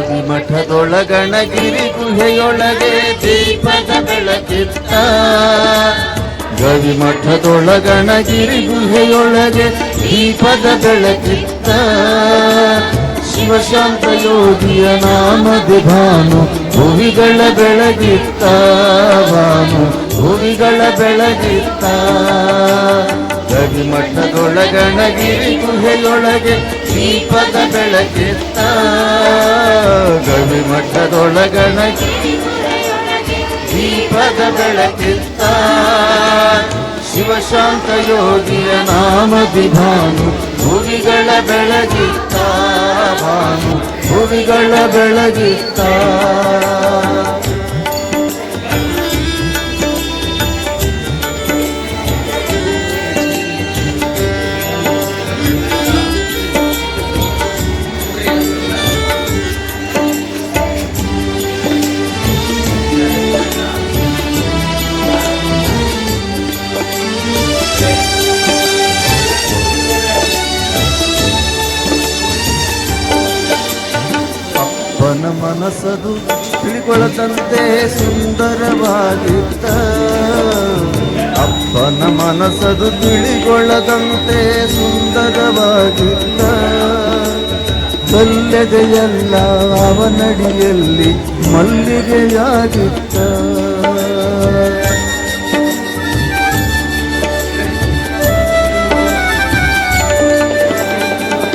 ಗವಿಮಠದೊಳಗಣಗಿರಿ ಗುಹೆಯೊಳಗೆ ದೀಪದ ಬೆಳಕಿತ್ತ ಗವಿಮಠದೊಳಗಣಗಿರಿ ಗುಹೆಯೊಳಗೆ ದೀಪದ ಬೆಳಕಿತ್ತ ಶಿವಶಾಂತ ಯೋಗಿಯ ನಾಮದಿ ಭಾನು ಭುವಿಗಳ ಬೆಳಗಿತ್ತ ಭಾನು ಭುವಿಗಳ ಬೆಳಗಿತ್ತ ಗವಿಮಠದೊಳಗಣಗಿರಿ ಗುಹೆಯೊಳಗೆ ದೀಪದ ಬೆಳಕಿತ್ತ ಗವಿಮಠದೊಳಗಣಗಿರಿ ದೀಪದ ಬೆಳಕಿತ್ತ ಶಿವಶಾಂತ ಯೋಗಿಯ ನಾಮದಿ ಭಾನು ಭುವಿಗಳ ಬೆಳಗಿತ್ತ ಭಾನು ಭುವಿಗಳ ಬೆಳಗಿತ್ತ ಅಪ್ಪನ ಮನಸ್ಸದು ತಿಳಿಕೊಳ್ಳದಂತೆ ಸುಂದರವಾಗಿತ್ತ ಅಪ್ಪನ ಮನಸ್ಸದು ತಿಳಿಕೊಳ್ಳದಂತೆ ಸುಂದರವಾಗಿತ್ತ ಕಲ್ಲೆದೆಯಲ್ಲ ಅವನಡಿಯಲ್ಲಿ ಮಲ್ಲಿಗೆಯಾಗಿತ್ತ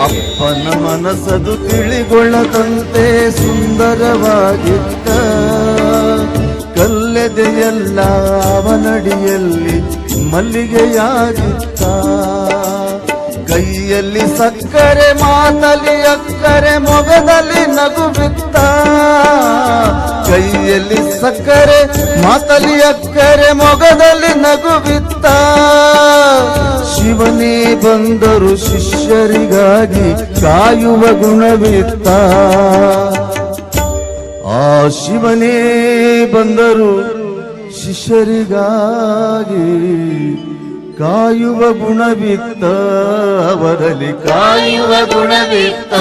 ಅಪ್ಪನ ಮನಸ್ಸದು ತಿಳಿಗೊಳ್ಳದಂತೆ ಸುಂದರವಾಗಿತ್ತ ಕಲ್ಲೆದೆಯಲ್ಲ ಅವನಡಿಯಲ್ಲಿ ಮಲ್ಲಿಗೆಯಾಗಿತ್ತ ಕೈಯಲ್ಲಿ ಸಕ್ಕರೆ ಮಾತಲಿ ಅಕ್ಕರೆ ಮೊಗದಲ್ಲಿ ನಗು ಬಿತ್ತ ಕೈಯಲ್ಲಿ ಸಕ್ಕರೆ ಮಾತಲಿ ಅಕ್ಕರೆ ಮೊಗದಲ್ಲಿ ನಗು ಬಿತ್ತ ಶಿವನೇ ಬಂದರು ಶಿಷ್ಯರಿಗಾಗಿ ಕಾಯುವ ಗುಣವಿತ್ತ ಆ ಶಿವನೇ ಬಂದರು ಶಿಷ್ಯರಿಗಾಗಿ ಕಾಯುವ ಗುಣವಿತ್ತ ಅವರಲ್ಲಿ ಕಾಯುವ ಗುಣವಿತ್ತ